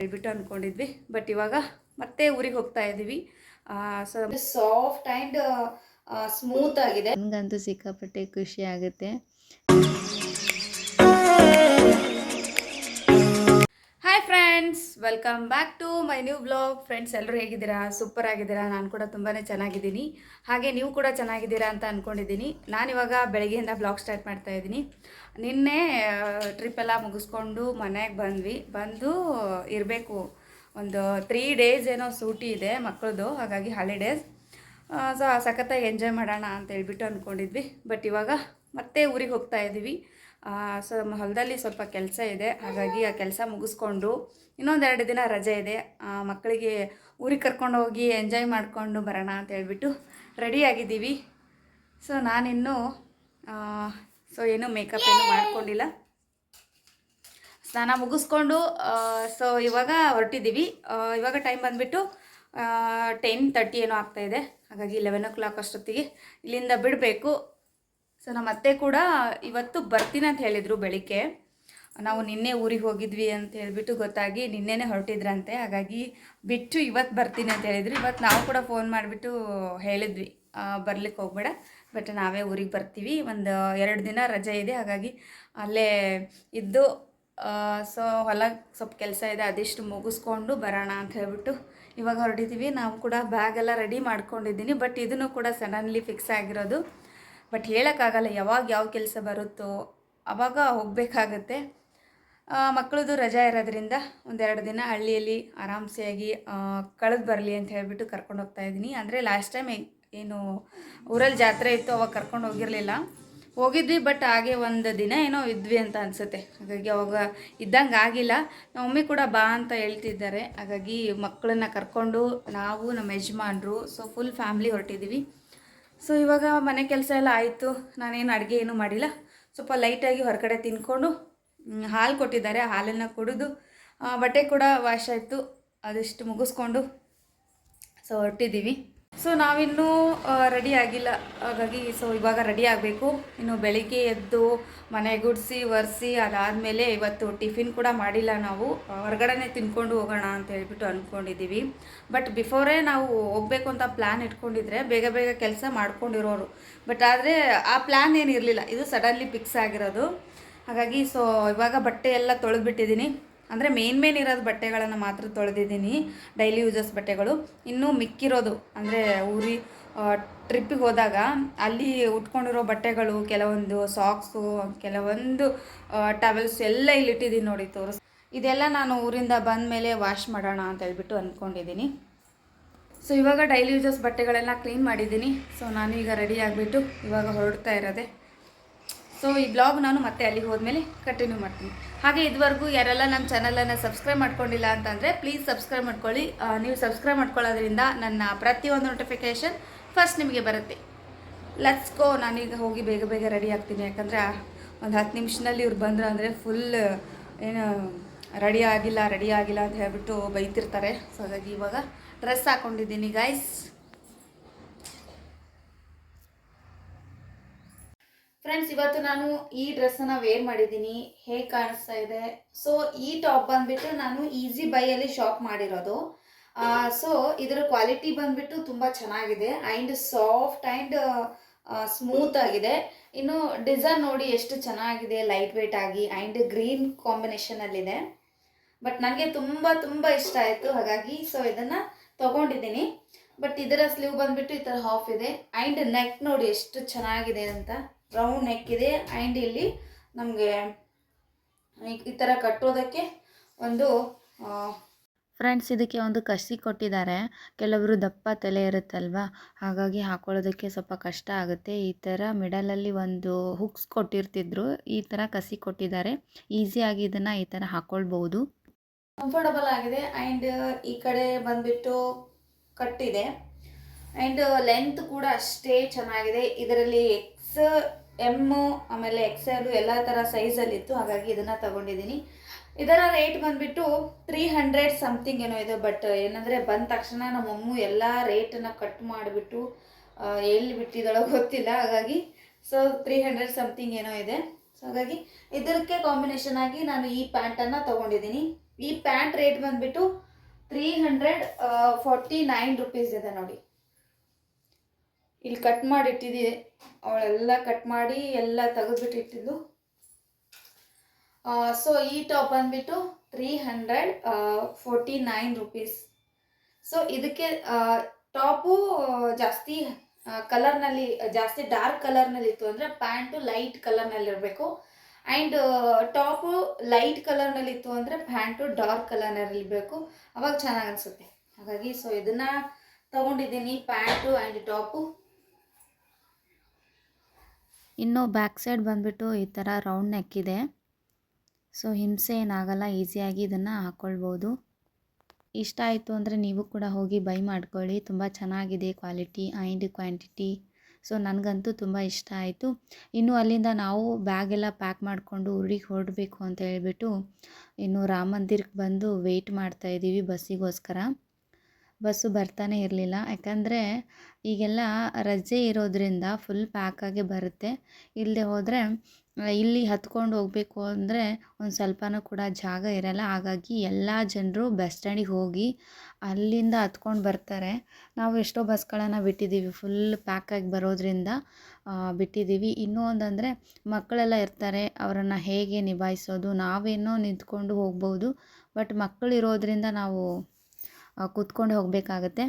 ಹೇಳ್ಬಿಟ್ಟು ಅಂದ್ಕೊಂಡಿದ್ವಿ. ಬಟ್ ಇವಾಗ ಮತ್ತೆ ಊರಿಗೆ ಹೋಗ್ತಾ ಇದ್ದೀವಿ. ಸೊ ಸಾಫ್ಟ್ ಆ್ಯಂಡ್ ಸ್ಮೂತ್ ಆಗಿದೆ. ನನಗಂತೂ ಸಿಕ್ಕಾಪಟ್ಟೆ ಖುಷಿ ಆಗುತ್ತೆ. Hi friends, welcome back to my new blog. Friends, ಎಲ್ಲರೂ ಹೇಗಿದ್ದೀರಾ? ಸೂಪರ್ ಆಗಿದ್ದೀರಾ? ನಾನು ಕೂಡ ತುಂಬಾ ಚೆನ್ನಾಗಿದ್ದೀನಿ. ಹಾಗೆ ನೀವು ಕೂಡ ಚೆನ್ನಾಗಿದ್ದೀರಾ ಅಂತ ಅಂದ್ಕೊಂಡಿದ್ದೀನಿ. ನಾನಿವಾಗ ಬೆಳಗ್ಗೆಯಿಂದ ಬ್ಲಾಗ್ ಸ್ಟಾರ್ಟ್ ಮಾಡ್ತಾ ಇದ್ದೀನಿ. ನಿನ್ನೆ ಟ್ರಿಪ್ಪೆಲ್ಲ ಮುಗಿಸ್ಕೊಂಡು ಮನೆಗೆ ಬಂದು ಇರಬೇಕು. ಒಂದು 3 days ಏನೋ ಸೂಟಿ ಇದೆ ಮಕ್ಕಳದು, ಹಾಗಾಗಿ ಹಾಲಿಡೇಸ್. ಸೊ ಸಖತ್ತಾಗಿ ಎಂಜಾಯ್ ಮಾಡೋಣ ಅಂತ ಹೇಳ್ಬಿಟ್ಟು ಅಂದ್ಕೊಂಡಿದ್ವಿ. ಬಟ್ ಇವಾಗ ಮತ್ತೆ ಊರಿಗೆ ಹೋಗ್ತಾ ಇದ್ದೀವಿ. ಸೊ ನಮ್ಮ ಹೊಲದಲ್ಲಿ ಸ್ವಲ್ಪ ಕೆಲಸ ಇದೆ, ಹಾಗಾಗಿ ಆ ಕೆಲಸ ಮುಗಿಸ್ಕೊಂಡು ಇನ್ನೊಂದೆರಡು ದಿನ ರಜೆ ಇದೆ. ಮಕ್ಕಳಿಗೆ ಊರಿಗೆ ಕರ್ಕೊಂಡು ಹೋಗಿ ಎಂಜಾಯ್ ಮಾಡಿಕೊಂಡು ಬರೋಣ ಅಂತ ಹೇಳ್ಬಿಟ್ಟು ರೆಡಿಯಾಗಿದ್ದೀವಿ. ಸೊ ನಾನಿನ್ನೂ ಏನೂ ಮೇಕಪ್ ಏನೂ ಮಾಡ್ಕೊಂಡಿಲ್ಲ. ಸ್ನಾನ ಮುಗಿಸ್ಕೊಂಡು ಸೊ ಇವಾಗ ಹೊರಟಿದ್ದೀವಿ. ಇವಾಗ ಟೈಮ್ ಬಂದುಬಿಟ್ಟು 10:30 ಏನೋ ಆಗ್ತಾಯಿದೆ. ಹಾಗಾಗಿ 11 o'clock ಅಷ್ಟೊತ್ತಿಗೆ ಇಲ್ಲಿಂದ ಬಿಡಬೇಕು. ಸೊ ನಮ್ಮ ಅತ್ತೆ ಕೂಡ ಇವತ್ತು ಬರ್ತೀನಿ ಅಂತ ಹೇಳಿದರು ಬೆಳಿಗ್ಗೆ. ನಾವು ನಿನ್ನೆ ಊರಿಗೆ ಹೋಗಿದ್ವಿ ಅಂತ ಹೇಳಿಬಿಟ್ಟು ಗೊತ್ತಾಗಿ ನಿನ್ನೆನೇ ಹೊರಟಿದ್ರಂತೆ. ಹಾಗಾಗಿ ಬಿಟ್ಟು ಇವತ್ತು ಬರ್ತೀನಿ ಅಂತ ಹೇಳಿದ್ರು. ಇವತ್ತು ನಾವು ಕೂಡ ಫೋನ್ ಮಾಡಿಬಿಟ್ಟು ಹೇಳಿದ್ವಿ ಬರ್ಲಿಕ್ಕೆ ಹೋಗಬೇಡ, ಬಟ್ ನಾವೇ ಊರಿಗೆ ಬರ್ತೀವಿ, ಒಂದು 2 ದಿನ ರಜೆ ಇದೆ, ಹಾಗಾಗಿ ಅಲ್ಲೇ ಇದ್ದು ಸೊ ಹೊಲಕ್ಕೆ ಸ್ವಲ್ಪ ಕೆಲಸ ಇದೆ, ಅದಿಷ್ಟು ಮುಗಿಸ್ಕೊಂಡು ಬರೋಣ ಅಂತ ಹೇಳ್ಬಿಟ್ಟು ಇವಾಗ ಹೊರಟಿದ್ದೀವಿ. ನಾವು ಕೂಡ ಬ್ಯಾಗೆಲ್ಲ ರೆಡಿ ಮಾಡ್ಕೊಂಡಿದ್ದೀನಿ. ಬಟ್ ಇದನ್ನು ಕೂಡ ಸಡನ್ಲಿ ಫಿಕ್ಸ್ ಆಗಿರೋದು. ಬಟ್ ಹೇಳೋಕ್ಕಾಗಲ್ಲ ಯಾವಾಗ ಯಾವ ಕೆಲಸ ಬರುತ್ತೋ ಆವಾಗ ಹೋಗಬೇಕಾಗತ್ತೆ. ಮಕ್ಕಳದು ರಜಾ ಇರೋದ್ರಿಂದ 1-2 ದಿನ ಹಳ್ಳಿಯಲ್ಲಿ ಆರಾಮ್ಸೆಯಾಗಿ ಕಳೆದು ಬರಲಿ ಅಂತ ಹೇಳಿಬಿಟ್ಟು ಕರ್ಕೊಂಡು ಹೋಗ್ತಾ ಇದ್ದೀನಿ. ಅಂದರೆ ಲಾಸ್ಟ್ ಟೈಮ್ ಏನು ಊರಲ್ಲಿ ಜಾತ್ರೆ ಇತ್ತು ಅವಾಗ ಕರ್ಕೊಂಡು ಹೋಗಿದ್ವಿ. ಬಟ್ ಹಾಗೆ ಒಂದು ದಿನ ಏನೋ ಇದ್ವಿ ಅಂತ ಅನಿಸುತ್ತೆ, ಹಾಗಾಗಿ ಅವಾಗ ಇದ್ದಂಗೆ ಆಗಿಲ್ಲ. ನಮ್ಮ ಮಮ್ಮಿ ಕೂಡ ಬಾ ಅಂತ ಹೇಳ್ತಿದ್ದಾರೆ. ಹಾಗಾಗಿ ಮಕ್ಕಳನ್ನ ಕರ್ಕೊಂಡು ನಾವು ನಮ್ಮ ಯಜಮಾನ್ರು ಸೊ ಫುಲ್ ಫ್ಯಾಮ್ಲಿ ಹೊರಟಿದ್ದೀವಿ. ಸೊ ಇವಾಗ ಮನೆ ಕೆಲಸ ಎಲ್ಲ ಆಯಿತು. ನಾನೇನು ಅಡುಗೆ ಏನೂ ಮಾಡಿಲ್ಲ, ಸ್ವಲ್ಪ ಲೈಟಾಗಿ ಹೊರಗಡೆ ತಿನ್ಕೊಂಡು ಹಾಲು ಕೊಟ್ಟಿದ್ದಾರೆ, ಹಾಲನ್ನು ಕುಡಿದು ಬಟ್ಟೆ ಕೂಡ ವಾಶ್ ಆಯಿತು, ಅದಿಷ್ಟು ಮುಗಿಸ್ಕೊಂಡು ಸೊ ಹೊರಟಿದ್ದೀವಿ. ಸೊ ನಾವಿನ್ನೂ ರೆಡಿ ಆಗಿಲ್ಲ, ಹಾಗಾಗಿ ಸೊ ಇವಾಗ ರೆಡಿ ಆಗಬೇಕು. ಇನ್ನು ಬೆಳಿಗ್ಗೆ ಎದ್ದು ಮನೆ ಗುಡಿಸಿ ಒರೆಸಿ ಅದಾದಮೇಲೆ ಇವತ್ತು ಟಿಫಿನ್ ಕೂಡ ಮಾಡಿಲ್ಲ. ನಾವು ಹೊರಗಡೆನೇ ತಿನ್ಕೊಂಡು ಹೋಗೋಣ ಅಂತ ಹೇಳ್ಬಿಟ್ಟು ಅಂದ್ಕೊಂಡಿದ್ದೀವಿ. ಬಟ್ ಬಿಫೋರೇ ನಾವು ಹೋಗಬೇಕು ಅಂತ ಪ್ಲ್ಯಾನ್ ಇಟ್ಕೊಂಡಿದ್ರೆ ಬೇಗ ಬೇಗ ಕೆಲಸ ಮಾಡ್ಕೊಂಡಿರೋರು. ಬಟ್ ಆದರೆ ಆ ಪ್ಲ್ಯಾನ್ ಏನಿರಲಿಲ್ಲ, ಇದು ಸಡನ್ಲಿ ಫಿಕ್ಸ್ ಆಗಿರೋದು. ಹಾಗಾಗಿ ಸೊ ಇವಾಗ ಬಟ್ಟೆ ಎಲ್ಲ ತೊಳೆದ್ಬಿಟ್ಟಿದ್ದೀನಿ. ಅಂದರೆ ಮೇನ್ ಇರೋದು ಬಟ್ಟೆಗಳನ್ನು ಮಾತ್ರ ತೊಳೆದಿದ್ದೀನಿ, ಡೈಲಿ ಯೂಸಸ್ ಬಟ್ಟೆಗಳು. ಇನ್ನೂ ಮಿಕ್ಕಿರೋದು ಅಂದರೆ ಟ್ರಿಪ್ಪಿಗೆ ಹೋದಾಗ ಅಲ್ಲಿ ಉಟ್ಕೊಂಡಿರೋ ಬಟ್ಟೆಗಳು, ಕೆಲವೊಂದು ಸಾಕ್ಸು, ಕೆಲವೊಂದು ಟವೆಲ್ಸ್ ಎಲ್ಲ ಇಲ್ಲಿಟ್ಟಿದ್ದೀನಿ ನೋಡಿ ಇದೆಲ್ಲ ನಾನು ಊರಿಂದ ಬಂದ ಮೇಲೆ ವಾಶ್ ಮಾಡೋಣ ಅಂತ ಹೇಳ್ಬಿಟ್ಟು ಅಂದ್ಕೊಂಡಿದ್ದೀನಿ. ಸೊ ಇವಾಗ ಡೈಲಿ ಯೂಸಸ್ ಬಟ್ಟೆಗಳೆಲ್ಲ ಕ್ಲೀನ್ ಮಾಡಿದ್ದೀನಿ. ಸೊ ನಾನು ಈಗ ರೆಡಿ ಆಗಿಬಿಟ್ಟು ಇವಾಗ ಹೊರಡ್ತಾ ಇರೋದೆ. ಸೊ ಈ ಬ್ಲಾಗ್ ನಾನು ಮತ್ತೆ ಅಲ್ಲಿಗೆ ಹೋದ್ಮೇಲೆ ಕಂಟಿನ್ಯೂ ಮಾಡ್ತೀನಿ. ಹಾಗೆ ಇದುವರೆಗೂ ಯಾರೆಲ್ಲ ನಮ್ಮ ಚಾನಲನ್ನು ಸಬ್ಸ್ಕ್ರೈಬ್ ಮಾಡ್ಕೊಂಡಿಲ್ಲ ಅಂತಂದರೆ ಪ್ಲೀಸ್ ಸಬ್ಸ್ಕ್ರೈಬ್ ಮಾಡ್ಕೊಳ್ಳಿ. ನೀವು ಸಬ್ಸ್ಕ್ರೈಬ್ ಮಾಡ್ಕೊಳ್ಳೋದ್ರಿಂದ ನನ್ನ ಪ್ರತಿಯೊಂದು ನೋಟಿಫಿಕೇಷನ್ ಫಸ್ಟ್ ನಿಮಗೆ ಬರುತ್ತೆ. Let's go. ನಾನೀಗ ಹೋಗಿ ಬೇಗ ಬೇಗ ರೆಡಿ ಆಗ್ತೀನಿ, ಯಾಕಂದರೆ ಒಂದು 10 ನಿಮಿಷದಲ್ಲಿ ಇವ್ರು ಬಂದರು ಅಂದರೆ ಫುಲ್ ಏನು ರೆಡಿ ಆಗಿಲ್ಲ ಅಂತ ಹೇಳ್ಬಿಟ್ಟು ಬೈತಿರ್ತಾರೆ. ಸೊ ಹಾಗಾಗಿ ಇವಾಗ ಡ್ರೆಸ್ ಹಾಕ್ಕೊಂಡಿದ್ದೀನಿ ಗೈಸ್. ಫ್ರೆಂಡ್ಸ್, ಇವತ್ತು ನಾನು ಈ ಡ್ರೆಸ್ಸನ್ನು ವೇರ್ ಮಾಡಿದ್ದೀನಿ. ಹೇಗೆ ಕಾಣಿಸ್ತಾ ಇದೆ? ಸೊ ಈ ಟಾಪ್ ಬಂದುಬಿಟ್ಟು ನಾನು ಈಸಿ ಬೈಯಲ್ಲಿ ಶಾಪ್ ಮಾಡಿರೋದು. ಸೊ ಇದರ ಕ್ವಾಲಿಟಿ ಬಂದುಬಿಟ್ಟು ತುಂಬ ಚೆನ್ನಾಗಿದೆ ಆ್ಯಂಡ್ ಸಾಫ್ಟ್ ಆ್ಯಂಡ್ ಸ್ಮೂತ್ ಆಗಿದೆ. ಇನ್ನು ಡಿಸೈನ್ ನೋಡಿ ಎಷ್ಟು ಚೆನ್ನಾಗಿದೆ, ಲೈಟ್ ವೇಟ್ ಆಗಿ ಆ್ಯಂಡ್ ಗ್ರೀನ್ ಕಾಂಬಿನೇಷನಲ್ಲಿದೆ. ಬಟ್ ನನಗೆ ತುಂಬ ತುಂಬ ಇಷ್ಟ ಆಯಿತು, ಹಾಗಾಗಿ ಸೊ ಇದನ್ನು ತೊಗೊಂಡಿದ್ದೀನಿ. ಬಟ್ ಇದರ ಸ್ಲೀವ್ ಬಂದುಬಿಟ್ಟು ಈ ಥರ ಹಾಫ್ ಇದೆ ಆ್ಯಂಡ್ ನೆಕ್ ನೋಡಿ ಎಷ್ಟು ಚೆನ್ನಾಗಿದೆ ಅಂತ. ರೌಂಡ್ ನೆಕ್ ಇದೆ ಆ್ಯಂಡ್ ಇಲ್ಲಿ ನಮಗೆ ಈ ಥರ ಕಟ್ಟೋದಕ್ಕೆ ಒಂದು ಫ್ರೆಂಡ್ಸ್, ಇದಕ್ಕೆ ಒಂದು ಕಸಿ ಕೊಟ್ಟಿದ್ದಾರೆ. ಕೆಲವರು ದಪ್ಪ ತಲೆ ಇರುತ್ತಲ್ವ, ಹಾಗಾಗಿ ಹಾಕೊಳ್ಳೋದಕ್ಕೆ ಸ್ವಲ್ಪ ಕಷ್ಟ ಆಗುತ್ತೆ. ಈ ಥರ ಮಿಡಲಲ್ಲಿ ಒಂದು ಹುಕ್ಸ್ ಕೊಟ್ಟಿರ್ತಿದ್ರು, ಈ ಥರ ಕಸಿ ಕೊಟ್ಟಿದ್ದಾರೆ. ಈಸಿಯಾಗಿ ಇದನ್ನು ಈ ಥರ ಹಾಕ್ಕೊಳ್ಬೋದು. ಕಂಫರ್ಟಬಲ್ ಆಗಿದೆ ಆ್ಯಂಡ್ ಈ ಕಡೆ ಬಂದುಬಿಟ್ಟು ಕಟ್ಟಿದೆ ಆ್ಯಂಡ್ ಲೆಂತ್ ಕೂಡ ಅಷ್ಟೇ ಚೆನ್ನಾಗಿದೆ. ಇದರಲ್ಲಿ ಎಮ್ ಆಮೇಲೆ XL ಎಲ್ಲ ಥರ ಸೈಜಲ್ಲಿತ್ತು, ಹಾಗಾಗಿ ಇದನ್ನು ತಗೊಂಡಿದ್ದೀನಿ. ಇದರ ರೇಟ್ ಬಂದುಬಿಟ್ಟು 300 ಸಮಥಿಂಗ್ ಏನೋ ಇದೆ. ಬಟ್ ಏನಂದರೆ ಬಂದ ತಕ್ಷಣ ನಮ್ಮಮ್ಮ ಎಲ್ಲ ರೇಟನ್ನು ಕಟ್ ಮಾಡಿಬಿಟ್ಟು ಎಲ್ಲಿ ಬಿಟ್ಟಿದ್ದಾಳೋ ಗೊತ್ತಿಲ್ಲ, ಹಾಗಾಗಿ ಸೊ 300 ಸಮಥಿಂಗ್ ಏನೋ ಇದೆ. ಸೊ ಹಾಗಾಗಿ ಇದಕ್ಕೆ ಕಾಂಬಿನೇಷನ್ ಆಗಿ ನಾನು ಈ ಪ್ಯಾಂಟನ್ನು ತೊಗೊಂಡಿದ್ದೀನಿ. ಈ ಪ್ಯಾಂಟ್ ರೇಟ್ ಬಂದುಬಿಟ್ಟು 349 ರುಪೀಸ್ ಇದೆ ನೋಡಿ. ಇಲ್ಲಿ ಕಟ್ ಮಾಡಿ ಇಟ್ಟಿದ್ದೆ, ಅವಳೆಲ್ಲ ಕಟ್ ಮಾಡಿ ಎಲ್ಲ ತೆಗೆದ್ಬಿಟ್ಟು ಇಟ್ಟಿದ್ದು. ಸೊ ಈ ಟಾಪ್ ಬಂದುಬಿಟ್ಟು 349 ರುಪೀಸ್. ಸೊ ಇದಕ್ಕೆ ಟಾಪು ಜಾಸ್ತಿ ಕಲರ್ನಲ್ಲಿ, ಜಾಸ್ತಿ ಡಾರ್ಕ್ ಕಲರ್ನಲ್ಲಿತ್ತು ಅಂದರೆ ಪ್ಯಾಂಟು ಲೈಟ್ ಕಲರ್ನಲ್ಲಿರಬೇಕು. ಆ್ಯಂಡ್ ಟಾಪು ಲೈಟ್ ಕಲರ್ನಲ್ಲಿತ್ತು ಅಂದರೆ ಪ್ಯಾಂಟು ಡಾರ್ಕ್ ಕಲರ್ನಲ್ಲಿರಬೇಕು, ಅವಾಗ ಚೆನ್ನಾಗಿ ಅನಿಸುತ್ತೆ. ಹಾಗಾಗಿ ಸೊ ಇದನ್ನು ತೊಗೊಂಡಿದ್ದೀನಿ, ಪ್ಯಾಂಟು ಆ್ಯಂಡ್ ಟಾಪು. ಇನ್ನು ಬ್ಯಾಕ್ ಸೈಡ್ ಬಂದುಬಿಟ್ಟು ಈ ಥರ ರೌಂಡ್ ನೆಕ್ ಇದೆ. ಸೊ ಹಿಂಸೆ ಏನಾಗಲ್ಲ, ಈಸಿಯಾಗಿ ಇದನ್ನು ಹಾಕ್ಕೊಳ್ಬೋದು. ಇಷ್ಟ ಆಯಿತು ಅಂದರೆ ನೀವು ಕೂಡ ಹೋಗಿ ಬೈ ಮಾಡ್ಕೊಳ್ಳಿ. ತುಂಬ ಚೆನ್ನಾಗಿದೆ ಕ್ವಾಲಿಟಿ ಆ್ಯಂಡ್ ಕ್ವಾಂಟಿಟಿ. ಸೊ ನನಗಂತೂ ತುಂಬ ಇಷ್ಟ ಆಯಿತು. ಇನ್ನು ಅಲ್ಲಿಂದ ನಾವು ಬ್ಯಾಗೆಲ್ಲ ಪ್ಯಾಕ್ ಮಾಡಿಕೊಂಡು ಊರಿಗೆ ಹೊರಡಬೇಕು ಅಂತ ಹೇಳ್ಬಿಟ್ಟು ಇನ್ನು ರಾಮ ಮಂದಿರಕ್ಕೆ ಬಂದು ವೆಯ್ಟ್ ಮಾಡ್ತಾಯಿದ್ದೀವಿ ಬಸ್ಸಿಗೋಸ್ಕರ. ಬಸ್ಸು ಬರ್ತಾನೆ ಇರಲಿಲ್ಲ, ಯಾಕಂದರೆ ಈಗೆಲ್ಲ ರಜೆ ಇರೋದ್ರಿಂದ ಫುಲ್ ಪ್ಯಾಕಾಗೆ ಬರುತ್ತೆ. ಇಲ್ಲದೆ ಹೋದರೆ ಇಲ್ಲಿ ಹತ್ಕೊಂಡು ಹೋಗಬೇಕು ಅಂದರೆ ಒಂದು ಸ್ವಲ್ಪನೂ ಕೂಡ ಜಾಗ ಇರಲ್ಲ. ಹಾಗಾಗಿ ಎಲ್ಲ ಜನರು ಬಸ್ ಸ್ಟ್ಯಾಂಡಿಗೆ ಹೋಗಿ ಅಲ್ಲಿಂದ ಹತ್ಕೊಂಡು ಬರ್ತಾರೆ. ನಾವು ಎಷ್ಟೋ ಬಸ್ಗಳನ್ನು ಬಿಟ್ಟಿದ್ದೀವಿ, ಫುಲ್ ಪ್ಯಾಕಾಗಿ ಬರೋದ್ರಿಂದ ಬಿಟ್ಟಿದ್ದೀವಿ. ಇನ್ನೂ ಒಂದಂದರೆ ಮಕ್ಕಳೆಲ್ಲ ಇರ್ತಾರೆ, ಅವರನ್ನು ಹೇಗೆ ನಿಭಾಯಿಸೋದು? ನಾವೇನೋ ನಿಂತ್ಕೊಂಡು ಹೋಗ್ಬೋದು, ಬಟ್ ಮಕ್ಕಳಿರೋದ್ರಿಂದ ನಾವು ಕೂತ್ಕೊಂಡು ಹೋಗಬೇಕಾಗತ್ತೆ.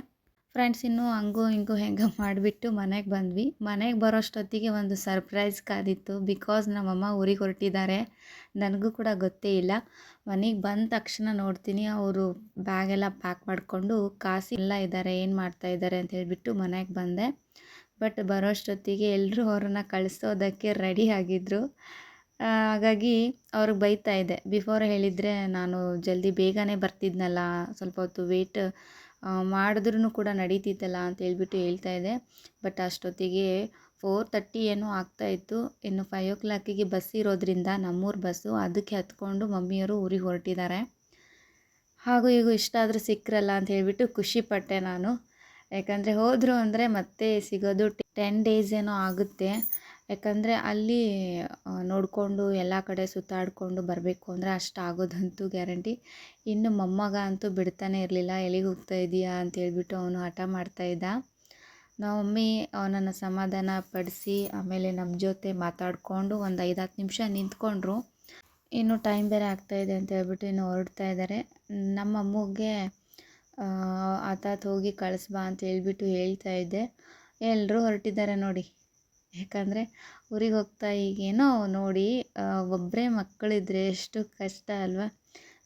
ಫ್ರೆಂಡ್ಸ್, ಇನ್ನೂ ಹಂಗೂ ಹಿಂಗೂ ಹೆಂಗೆ ಮಾಡಿಬಿಟ್ಟು ಮನೆಗೆ ಬಂದ್ವಿ. ಮನೆಗೆ ಬರೋಷ್ಟೊತ್ತಿಗೆ ಒಂದು ಸರ್ಪ್ರೈಸ್ ಕಾದಿತ್ತು. ಬಿಕಾಸ್ ನಮ್ಮಮ್ಮ ಊರಿಗೆ ಹೊರಟಿದ್ದಾರೆ, ನನಗೂ ಕೂಡ ಗೊತ್ತೇ ಇಲ್ಲ. ಮನೆಗೆ ಬಂದ ತಕ್ಷಣ ನೋಡ್ತೀನಿ ಅವರು ಬ್ಯಾಗೆಲ್ಲ ಪ್ಯಾಕ್ ಮಾಡಿಕೊಂಡು ಕಾಸೆಲ್ಲ ಇದ್ದಾರೆ, ಏನು ಮಾಡ್ತಾಯಿದ್ದಾರೆ ಅಂತ ಹೇಳ್ಬಿಟ್ಟು ಮನೆಗೆ ಬಂದೆ. ಬಟ್ ಬರೋಷ್ಟೊತ್ತಿಗೆ ಎಲ್ಲರೂ ಅವ್ರನ್ನ ಕಳಿಸೋದಕ್ಕೆ ರೆಡಿ ಆಗಿದ್ದರು. ಹಾಗಾಗಿ ಅವ್ರಿಗೆ ಬೈತಾ ಇದ್ದೆ, ಬಿಫೋರ್ ಹೇಳಿದರೆ ನಾನು ಜಲ್ದಿ ಬೇಗನೆ ಬರ್ತಿದ್ನಲ್ಲ, ಸ್ವಲ್ಪ ಹೊತ್ತು ವೇಟ್ ಮಾಡಿದ್ರೂ ಕೂಡ ನಡೀತಿತ್ತಲ್ಲ ಅಂತ ಹೇಳ್ಬಿಟ್ಟು ಹೇಳ್ತಾ ಇದ್ದೆ. ಬಟ್ ಅಷ್ಟೊತ್ತಿಗೆ 4:30 ಏನೋ ಆಗ್ತಾಯಿತ್ತು. ಇನ್ನು 5 o'clock ಬಸ್ ಇರೋದ್ರಿಂದ ನಮ್ಮೂರು ಬಸ್ಸು, ಅದಕ್ಕೆ ಹತ್ಕೊಂಡು ಮಮ್ಮಿಯವರು ಊರಿಗೆ ಹೊರಟಿದ್ದಾರೆ. ಹಾಗೂ ಈಗ ಇಷ್ಟಾದರೂ ಸಿಕ್ಕರಲ್ಲ ಅಂತ ಹೇಳ್ಬಿಟ್ಟು ಖುಷಿಪಟ್ಟೆ ನಾನು. ಯಾಕಂದರೆ ಹೋದರು ಅಂದರೆ ಮತ್ತೆ ಸಿಗೋದು 10 days ಏನೋ ಆಗುತ್ತೆ. ಯಾಕಂದರೆ ಅಲ್ಲಿ ನೋಡಿಕೊಂಡು ಎಲ್ಲ ಕಡೆ ಸುತ್ತಾಡಿಕೊಂಡು ಬರಬೇಕು ಅಂದರೆ ಅಷ್ಟು ಆಗೋದಂತೂ ಗ್ಯಾರಂಟಿ. ಇನ್ನು ಮೊಮ್ಮಗ ಅಂತೂ ಬಿಡ್ತಾನೆ ಇರಲಿಲ್ಲ, ಎಲ್ಲಿಗೆ ಹೋಗ್ತಾ ಇದೀಯಾ ಅಂತ ಹೇಳ್ಬಿಟ್ಟು ಅವನು ಹಠ ಮಾಡ್ತಾಯಿದ್ದ. ನಮ್ಮಮ್ಮಿ ಅವನನ್ನು ಸಮಾಧಾನ ಪಡಿಸಿ ಆಮೇಲೆ ನಮ್ಮ ಜೊತೆ ಮಾತಾಡಿಕೊಂಡು ಒಂದು 5-10 ನಿಮಿಷ ನಿಂತ್ಕೊಂಡ್ರು. ಇನ್ನು ಟೈಮ್ ಬೇರೆ ಆಗ್ತಾಯಿದೆ ಅಂತ ಹೇಳ್ಬಿಟ್ಟು ಇನ್ನು ಹೊರಡ್ತಾ ಇದ್ದಾರೆ. ನಮ್ಮ ಅಮ್ಮಗೆ ಆತಾತ ಹೋಗಿ ಕಳಿಸ್ಬಾ ಅಂತ ಹೇಳ್ಬಿಟ್ಟು ಹೇಳ್ತಾ ಇದ್ದೆ. ಎಲ್ಲರೂ ಹೊರಟಿದ್ದಾರೆ ನೋಡಿ. ಯಾಕಂದರೆ ಊರಿಗೆ ಹೋಗ್ತಾ ಈಗೇನೋ ನೋಡಿ, ಒಬ್ಬರೇ ಮಕ್ಕಳಿದ್ರೆ ಎಷ್ಟು ಕಷ್ಟ ಅಲ್ವಾ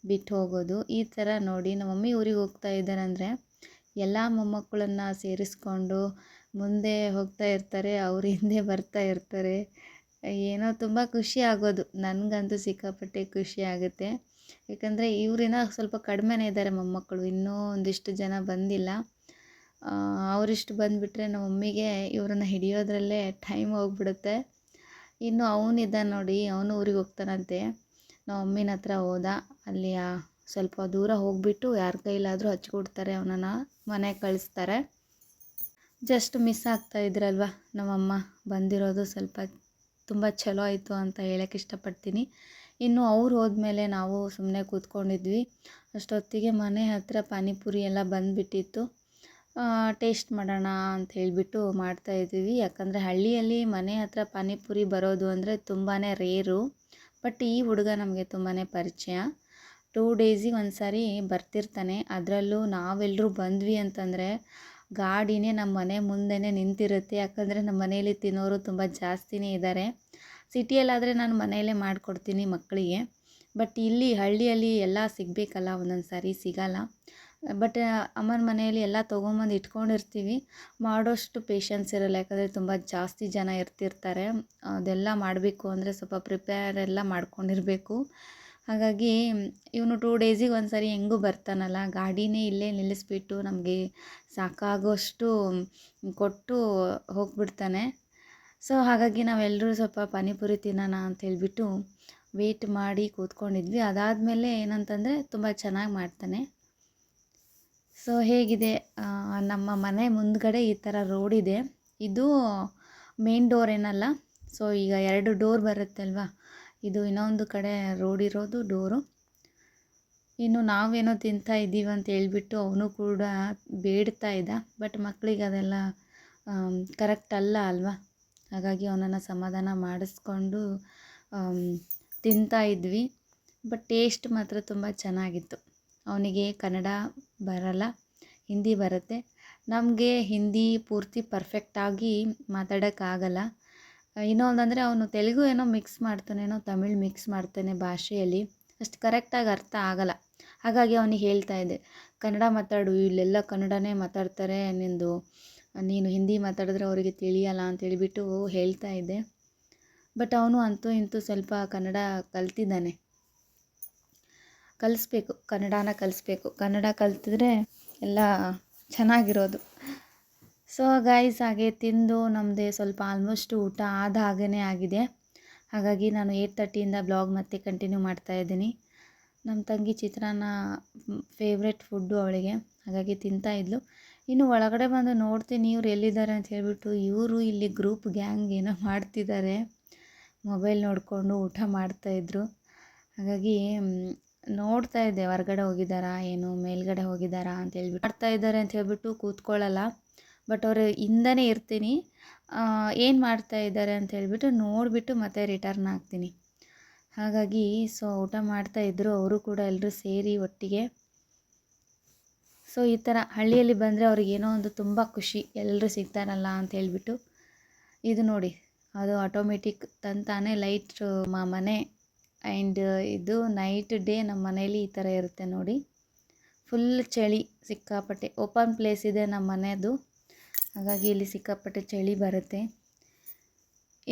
ಬಿಟ್ಟು ಹೋಗೋದು. ಈ ಥರ ನೋಡಿ ನಮ್ಮ ಮಮ್ಮಿ ಊರಿಗೆ ಹೋಗ್ತಾ ಇದ್ದಾರೆ ಅಂದರೆ ಎಲ್ಲ ಮೊಮ್ಮಕ್ಕಳನ್ನು ಸೇರಿಸ್ಕೊಂಡು ಮುಂದೆ ಹೋಗ್ತಾ ಇರ್ತಾರೆ, ಅವ್ರ ಹಿಂದೆ ಬರ್ತಾ ಇರ್ತಾರೆ. ಏನೋ ತುಂಬ ಖುಷಿ ಆಗೋದು. ನನಗಂತೂ ಸಿಕ್ಕಾಪಟ್ಟೆ ಖುಷಿ ಆಗುತ್ತೆ. ಯಾಕಂದರೆ ಇವರಿನ ಸ್ವಲ್ಪ ಕಡಿಮೆನೇ ಇದ್ದಾರೆ ಮೊಮ್ಮಕ್ಕಳು, ಇನ್ನೂ ಒಂದಿಷ್ಟು ಜನ ಬಂದಿಲ್ಲ. ಅವರಿಷ್ಟು ಬಂದುಬಿಟ್ರೆ ನಮ್ಮ ಮಮ್ಮಿಗೆ ಇವ್ರನ್ನ ಹಿಡಿಯೋದ್ರಲ್ಲೇ ಟೈಮ್ ಹೋಗ್ಬಿಡುತ್ತೆ. ಇನ್ನು ಅವನಿದ್ದ ನೋಡಿ, ಅವನು ಊರಿಗೆ ಹೋಗ್ತಾನಂತೆ. ನಮ್ಮ ಮಮ್ಮಿನ ಹತ್ರ ಹೋದ. ಅಲ್ಲಿ ಸ್ವಲ್ಪ ದೂರ ಹೋಗಿಬಿಟ್ಟು ಯಾರ ಕೈಲಾದರೂ ಹಚ್ಕೊಡ್ತಾರೆ, ಅವನನ್ನು ಮನೆಗೆ ಕಳಿಸ್ತಾರೆ. ಜಸ್ಟ್ ಮಿಸ್ ಆಗ್ತಾ ಇದ್ರಲ್ವ ನಮ್ಮಮ್ಮ ಬಂದಿರೋದು, ಸ್ವಲ್ಪ ತುಂಬ ಚಲೋ ಆಯಿತು ಅಂತ ಹೇಳೋಕ್ಕೆ ಇಷ್ಟಪಡ್ತೀನಿ. ಇನ್ನು ಅವ್ರು ಹೋದ್ಮೇಲೆ ನಾವು ಸುಮ್ಮನೆ ಕೂತ್ಕೊಂಡಿದ್ವಿ. ಅಷ್ಟೊತ್ತಿಗೆ ಮನೆ ಹತ್ತಿರ ಪಾನಿಪುರಿ ಎಲ್ಲ ಬಂದುಬಿಟ್ಟಿತ್ತು. ಟೇಸ್ಟ್ ಮಾಡೋಣ ಅಂತ ಹೇಳಿಬಿಟ್ಟು ಮಾಡ್ತಾಯಿದ್ದೀವಿ. ಯಾಕಂದರೆ ಹಳ್ಳಿಯಲ್ಲಿ ಮನೆ ಹತ್ರ ಪಾನಿಪುರಿ ಬರೋದು ಅಂದರೆ ತುಂಬಾ ರೇರು. ಬಟ್ ಈ ಹುಡುಗ ನಮಗೆ ತುಂಬಾ ಪರಿಚಯ. 2 days ಒಂದು ಸಾರಿ ಬರ್ತಿರ್ತಾನೆ. ಅದರಲ್ಲೂ ನಾವೆಲ್ಲರೂ ಬಂದ್ವಿ ಅಂತಂದರೆ ಗಾಡಿನೇ ನಮ್ಮ ಮನೆ ಮುಂದೆನೇ ನಿಂತಿರುತ್ತೆ. ಯಾಕಂದರೆ ನಮ್ಮ ಮನೆಯಲ್ಲಿ ತಿನ್ನೋರು ತುಂಬ ಜಾಸ್ತಿನೇ ಇದ್ದಾರೆ. ಸಿಟಿಯಲ್ಲಾದರೆ ನಾನು ಮನೆಯಲ್ಲೇ ಮಾಡಿಕೊಡ್ತೀನಿ ಮಕ್ಕಳಿಗೆ. ಬಟ್ ಇಲ್ಲಿ ಹಳ್ಳಿಯಲ್ಲಿ ಎಲ್ಲ ಸಿಗಬೇಕಲ್ಲ, ಒಂದೊಂದು ಸಾರಿ ಸಿಗಲ್ಲ. ಬಟ್ ಅಮ್ಮನ ಮನೆಯಲ್ಲಿ ಎಲ್ಲ ತೊಗೊಂಬಂದು ಇಟ್ಕೊಂಡಿರ್ತೀವಿ, ಮಾಡೋಷ್ಟು ಪೇಷನ್ಸ್ ಇರಲ್ಲ. ಯಾಕಂದರೆ ತುಂಬ ಜಾಸ್ತಿ ಜನ ಇರ್ತಿರ್ತಾರೆ. ಅದೆಲ್ಲ ಮಾಡಬೇಕು ಅಂದರೆ ಸ್ವಲ್ಪ ಪ್ರಿಪೇರ್ ಎಲ್ಲ ಮಾಡ್ಕೊಂಡಿರಬೇಕು. ಹಾಗಾಗಿ ಇವನು 2 days ಒಂದು ಸಾರಿ ಹೆಂಗೂ ಬರ್ತಾನಲ್ಲ, ಗಾಡಿನೇ ಇಲ್ಲೇ ನಿಲ್ಲಿಸ್ಬಿಟ್ಟು ನಮಗೆ ಸಾಕಾಗೋಷ್ಟು ಕೊಟ್ಟು ಹೋಗ್ಬಿಡ್ತಾನೆ. ಸೊ ಹಾಗಾಗಿ ನಾವೆಲ್ಲರೂ ಸ್ವಲ್ಪ ಪಾನಿಪುರಿ ತಿನ್ನೋಣ ಅಂತ ಹೇಳ್ಬಿಟ್ಟು ವೆಯ್ಟ್ ಮಾಡಿ ಕೂತ್ಕೊಂಡಿದ್ವಿ. ಅದಾದಮೇಲೆ ಏನಂತಂದರೆ ತುಂಬ ಚೆನ್ನಾಗಿ ಮಾಡ್ತಾನೆ. ಸೊ ಹೇಗಿದೆ, ನಮ್ಮ ಮನೆ ಮುಂದ್ಗಡೆ ಈ ಥರ ರೋಡ್ ಇದೆ. ಇದು ಮೇನ್ ಡೋರ್ ಏನಲ್ಲ. ಸೊ ಈಗ 2 ಡೋರ್ ಬರುತ್ತಲ್ವ, ಇದು ಇನ್ನೊಂದು ಕಡೆ ರೋಡ್ ಇರೋದು ಡೋರು. ಇನ್ನು ನಾವೇನೋ ತಿಂತಾ ಇದ್ದೀವಿ ಅಂತ ಹೇಳ್ಬಿಟ್ಟು ಅವನು ಕೂಡ ಬೇಡ್ತಾ ಇದ್ದ. ಬಟ್ ಮಕ್ಕಳಿಗೆ ಅದೆಲ್ಲ ಕರೆಕ್ಟ್ ಅಲ್ಲ ಅಲ್ವಾ. ಹಾಗಾಗಿ ಅವನನ್ನು ಸಮಾಧಾನ ಮಾಡಿಸ್ಕೊಂಡು ತಿಂತಾ ಇದ್ವಿ. ಬಟ್ ಟೇಸ್ಟ್ ಮಾತ್ರ ತುಂಬ ಚೆನ್ನಾಗಿತ್ತು. ಅವನಿಗೆ ಕನ್ನಡ ಬರಲ್ಲ, ಹಿಂದಿ ಬರುತ್ತೆ. ನಮಗೆ ಹಿಂದಿ ಪೂರ್ತಿ ಪರ್ಫೆಕ್ಟಾಗಿ ಮಾತಾಡೋಕ್ಕಾಗಲ್ಲ. ಇನ್ನೊಂದಂದರೆ ಅವನು ತೆಲುಗು ಏನೋ ಮಿಕ್ಸ್ ಮಾಡ್ತಾನೇನೋ ತಮಿಳ್ ಮಿಕ್ಸ್ ಮಾಡ್ತಾನೆ ಭಾಷೆಯಲ್ಲಿ, ಅಷ್ಟು ಕರೆಕ್ಟಾಗಿ ಅರ್ಥ ಆಗಲ್ಲ. ಹಾಗಾಗಿ ಅವನಿಗೆ ಹೇಳ್ತಾ ಇದ್ದೆ, ಕನ್ನಡ ಮಾತಾಡು, ಇಲ್ಲೆಲ್ಲ ಕನ್ನಡನೇ ಮಾತಾಡ್ತಾರೆ, ನೀನು ಹಿಂದಿ ಮಾತಾಡಿದ್ರೆ ಅವರಿಗೆ ತಿಳಿಯಲ್ಲ ಅಂತೇಳಿಬಿಟ್ಟು ಹೇಳ್ತಾ ಇದ್ದೆ. ಬಟ್ ಅವನು ಅಂತೂ ಇಂತೂ ಸ್ವಲ್ಪ ಕನ್ನಡ ಕಲ್ತಿದ್ದಾನೆ. ಕಲಿಸ್ಬೇಕು, ಕನ್ನಡನ ಕಲಿಸ್ಬೇಕು. ಕನ್ನಡ ಕಲ್ತಿದ್ರೆ ಎಲ್ಲ ಚೆನ್ನಾಗಿರೋದು. ಸೊ ಗೈಸ್, ಹಾಗೆ ತಿಂದು ನಮ್ಮದೇ ಸ್ವಲ್ಪ ಆಲ್ಮೋಸ್ಟ್ ಊಟ ಆದ ಹಾಗೇ ಆಗಿದೆ. ಹಾಗಾಗಿ ನಾನು 8:30ಇಂದ ಬ್ಲಾಗ್ ಮತ್ತೆ ಕಂಟಿನ್ಯೂ ಮಾಡ್ತಾಯಿದ್ದೀನಿ. ನಮ್ಮ ತಂಗಿ ಚಿತ್ರಾನ್ನ ಫೇವ್ರೆಟ್ ಫುಡ್ಡು ಅವಳಿಗೆ, ಹಾಗಾಗಿ ತಿಂತಾಯಿದ್ಲು. ಇನ್ನು ಒಳಗಡೆ ಬಂದು ನೋಡ್ತೀನಿ ಇವ್ರು ಎಲ್ಲಿದ್ದಾರೆ ಅಂತ ಹೇಳ್ಬಿಟ್ಟು, ಇವರು ಇಲ್ಲಿ ಗ್ರೂಪ್ ಗ್ಯಾಂಗ್ ಏನೋ ಮಾಡ್ತಿದ್ದಾರೆ, ಮೊಬೈಲ್ ನೋಡಿಕೊಂಡು ಊಟ ಮಾಡ್ತಾಯಿದ್ರು. ಹಾಗಾಗಿ ನೋಡ್ತಾ ಇದ್ದೆ ಹೊರಗಡೆ ಹೋಗಿದ್ದಾರಾ ಏನು, ಮೇಲ್ಗಡೆ ಹೋಗಿದ್ದಾರಾ ಅಂತ ಹೇಳ್ಬಿಟ್ಟು ಮಾಡ್ತಾ ಇದ್ದಾರೆ ಅಂತ ಹೇಳ್ಬಿಟ್ಟು ಕೂತ್ಕೊಳ್ಳಲ್ಲ. ಬಟ್ ಅವ್ರ ಹಿಂದನೇ ಇರ್ತೀನಿ, ಏನು ಮಾಡ್ತಾ ಇದ್ದಾರೆ ಅಂತ ಹೇಳ್ಬಿಟ್ಟು ನೋಡಿಬಿಟ್ಟು ಮತ್ತೆ ರಿಟರ್ನ್ ಆಗ್ತೀನಿ. ಹಾಗಾಗಿ ಊಟ ಮಾಡ್ತಾಯಿದ್ರು ಅವರು ಕೂಡ, ಎಲ್ಲರೂ ಸೇರಿ ಒಟ್ಟಿಗೆ. ಸೊ ಈ ಥರ ಹಳ್ಳಿಯಲ್ಲಿ ಬಂದರೆ ಅವ್ರಿಗೇನೋ ಒಂದು ತುಂಬ ಖುಷಿ, ಎಲ್ಲರೂ ಸಿಗ್ತಾರಲ್ಲ ಅಂತ ಹೇಳ್ಬಿಟ್ಟು. ಇದು ನೋಡಿ, ಅದು ಆಟೋಮೆಟಿಕ್ ತಂತಾನೆ ಲೈಟ್ ಮನೆ. ಆ್ಯಂಡ್ ಇದು ನೈಟ್ ಡೇ ನಮ್ಮ ಮನೇಲಿ ಈ ಥರ ಇರುತ್ತೆ ನೋಡಿ. ಫುಲ್ ಚಳಿ, ಸಿಕ್ಕಾಪಟ್ಟೆ ಓಪನ್ ಪ್ಲೇಸ್ ಇದೆ ನಮ್ಮ ಮನೆಯದು, ಹಾಗಾಗಿ ಇಲ್ಲಿ ಸಿಕ್ಕಾಪಟ್ಟೆ ಚಳಿ ಬರುತ್ತೆ.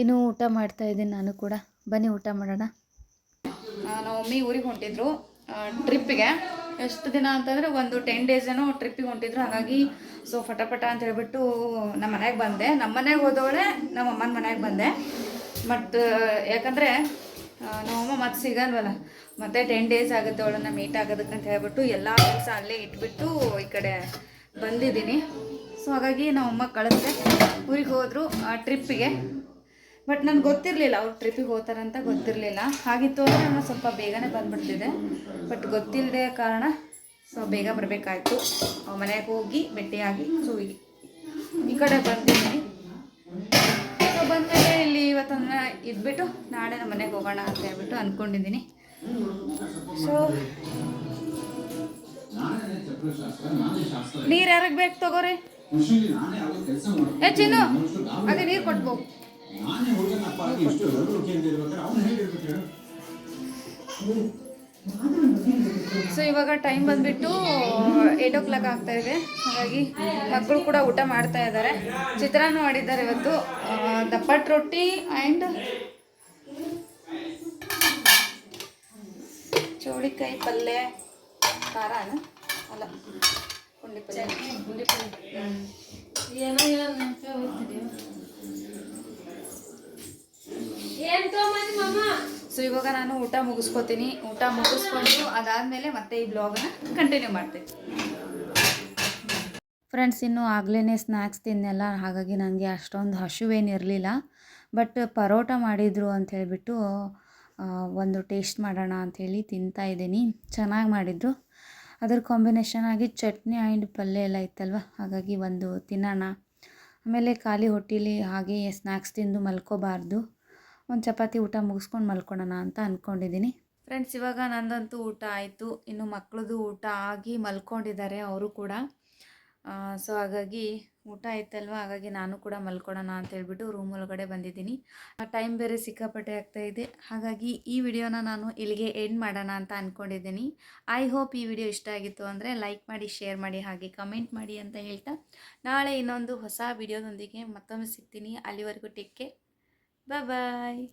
ಇನ್ನು ಊಟ ಮಾಡ್ತಾಯಿದ್ದೀನಿ ನಾನು ಕೂಡ. ಬನ್ನಿ ಊಟ ಮಾಡೋಣ. ನಮ್ಮ ಮಮ್ಮಿ ಊರಿಗೆ ಹೊಂಟಿದ್ರು ಟ್ರಿಪ್ಪಿಗೆ. ಎಷ್ಟು ದಿನ ಅಂತಂದರೆ ಒಂದು 10 days ಏನೋ ಟ್ರಿಪ್ಪಿಗೆ ಹೊಂಟಿದ್ರು. ಹಾಗಾಗಿ ಫಟಾಫಟ ಅಂತ ಹೇಳ್ಬಿಟ್ಟು ನಮ್ಮ ಮನೆಗೆ ಬಂದೆ. ನಮ್ಮ ಮನೆಗೆ ಹೋದವಳೆ ನಮ್ಮ ಅಮ್ಮನ ಮನೆಗೆ ಬಂದೆ. ಬಟ್ ಯಾಕಂದರೆ ನಮ್ಮಮ್ಮ ಮತ್ತೆ ಸಿಗಲ್ವಲ್ಲ, ಮತ್ತೆ 10 days ಆಗುತ್ತೆ ಅವಳನ್ನು ಮೀಟ್ ಆಗೋದಕ್ಕೆ ಅಂತ ಹೇಳ್ಬಿಟ್ಟು ಎಲ್ಲ ಕೆಲಸ ಅಲ್ಲೇ ಇಟ್ಬಿಟ್ಟು ಈ ಕಡೆ ಬಂದಿದ್ದೀನಿ. ಸೊ ಹಾಗಾಗಿ ನಮ್ಮಮ್ಮ ಕಳಿಸ್ದೆ, ಊರಿಗೆ ಹೋದರು ಟ್ರಿಪ್ಪಿಗೆ. ಬಟ್ ನನಗೆ ಗೊತ್ತಿರಲಿಲ್ಲ ಅವ್ರು ಟ್ರಿಪ್ಪಿಗೆ ಹೋಗ್ತಾರಂತ ಗೊತ್ತಿರಲಿಲ್ಲ. ಹಾಗಿತ್ತು ಅಂದರೆ ನಾನು ಸ್ವಲ್ಪ ಬೇಗನೆ ಬಂದುಬಿಡ್ತಿದ್ದೆ. ಬಟ್ ಗೊತ್ತಿಲ್ಲದೆ ಕಾರಣ ಬೇಗ ಬರಬೇಕಾಯ್ತು. ಮನೆಗೆ ಹೋಗಿ ಭೇಟಿಯಾಗಿ ಈ ಕಡೆ ಬಂದಿದ್ದೀನಿ. ಸೊ ಬಂದಮೇಲೆ ಇಲ್ಲಿ ಇವತ್ತೊಂದು ಇದ್ಬಿಟ್ಟು ನಾಳೆ ನಮ್ಮ ಮನೆಗೆ ಹೋಗೋಣ ಅಂತ ಹೇಳ್ಬಿಟ್ಟು ಅಂದ್ಕೊಂಡಿದ್ದೀನಿ. ಸೊ ನೀರು ಯಾರಿಗೆ ಬೇಕು ತಗೋರಿ. ಚಿನ್ನು ಅದೇ ನೀರು ಕೊಟ್ಬೋ. ಸೊ ಇವಾಗ ಟೈಮ್ ಬಂದುಬಿಟ್ಟು 8 o'clock ಆಗ್ತಾ ಇದೆ. ಹಾಗಾಗಿ ಮಕ್ಕಳು ಕೂಡ ಊಟ ಮಾಡ್ತಾ ಇದ್ದಾರೆ. ಚಿತ್ರಾನ್ನ ಮಾಡಿದ್ದಾರೆ ಇವತ್ತು, ದಪ್ಪಟ್ಟು ರೊಟ್ಟಿ ಆ್ಯಂಡ್ ಚೌಳಿಕಾಯಿ ಪಲ್ಯ, ಖಾರ ಅಲ್ಲ ಪುಂಡಿ ಪಲ್ಯ. ಸೊ ಇವಾಗ ನಾನು ಊಟ ಮುಗಿಸ್ಕೊತೀನಿ. ಊಟ ಮುಗಿಸ್ಕೊಂಡು ಅದಾದಮೇಲೆ ಮತ್ತೆ ಈ ಬ್ಲಾಗನ್ನ ಕಂಟಿನ್ಯೂ ಮಾಡ್ತೀನಿ. ಫ್ರೆಂಡ್ಸ್, ಇನ್ನೂ ಆಗಲೇ ಸ್ನ್ಯಾಕ್ಸ್ ತಿನ್ನೆಲ್ಲ, ಹಾಗಾಗಿ ನನಗೆ ಅಷ್ಟೊಂದು ಹಸಿವೇನಿರಲಿಲ್ಲ. ಬಟ್ ಪರೋಟ ಮಾಡಿದರು ಅಂತ ಹೇಳ್ಬಿಟ್ಟು ಒಂದು ಟೇಸ್ಟ್ ಮಾಡೋಣ ಅಂಥೇಳಿ ತಿಂತಾಯಿದ್ದೀನಿ. ಚೆನ್ನಾಗಿ ಮಾಡಿದರು. ಅದ್ರ ಕಾಂಬಿನೇಷನ್ ಆಗಿ ಚಟ್ನಿ ಆ್ಯಂಡ್ ಪಲ್ಯ ಎಲ್ಲ ಇತ್ತಲ್ವ, ಹಾಗಾಗಿ ಒಂದು ತಿನ್ನೋಣ. ಆಮೇಲೆ ಖಾಲಿ ಹೊಟ್ಟೆಲಿ ಹಾಗೆ ಸ್ನ್ಯಾಕ್ಸ್ ತಿಂದು ಮಲ್ಕೋಬಾರ್ದು, ಒಂದು ಚಪಾತಿ ಊಟ ಮುಗಿಸ್ಕೊಂಡು ಮಲ್ಕೊಳ್ಳೋಣ ಅಂತ ಅಂದ್ಕೊಂಡಿದ್ದೀನಿ. ಫ್ರೆಂಡ್ಸ್, ಇವಾಗ ನಂದಂತೂ ಊಟ ಆಯಿತು. ಇನ್ನು ಮಕ್ಕಳದು ಊಟ ಆಗಿ ಮಲ್ಕೊಂಡಿದ್ದಾರೆ ಅವರು ಕೂಡ. ಸೊ ಹಾಗಾಗಿ ಊಟ ಆಯ್ತಲ್ವ, ಹಾಗಾಗಿ ನಾನು ಕೂಡ ಮಲ್ಕೊಳ್ಳೋಣ ಅಂತ ಹೇಳ್ಬಿಟ್ಟು ರೂಮ್ ಒಳಗಡೆ ಬಂದಿದ್ದೀನಿ. ಟೈಮ್ ಬೇರೆ ಸಿಕ್ಕಾಪಟ್ಟೆ ಆಗ್ತಾಯಿದೆ. ಹಾಗಾಗಿ ಈ ವಿಡಿಯೋನ ನಾನು ಇಲ್ಲಿಗೆ ಎಂಡ್ ಮಾಡೋಣ ಅಂತ ಅಂದ್ಕೊಂಡಿದ್ದೀನಿ. ಐ ಹೋಪ್ ಈ ವಿಡಿಯೋ ಇಷ್ಟ ಆಗಿತ್ತು ಅಂದರೆ ಲೈಕ್ ಮಾಡಿ, ಶೇರ್ ಮಾಡಿ, ಹಾಗೆ ಕಮೆಂಟ್ ಮಾಡಿ ಅಂತ ಹೇಳ್ತಾ ನಾಳೆ ಇನ್ನೊಂದು ಹೊಸ ವಿಡಿಯೋದೊಂದಿಗೆ ಮತ್ತೊಮ್ಮೆ ಸಿಗ್ತೀನಿ. ಅಲ್ಲಿವರೆಗೂ ಟೇಕ್ ಕೇರ್, ಬಾಯ್.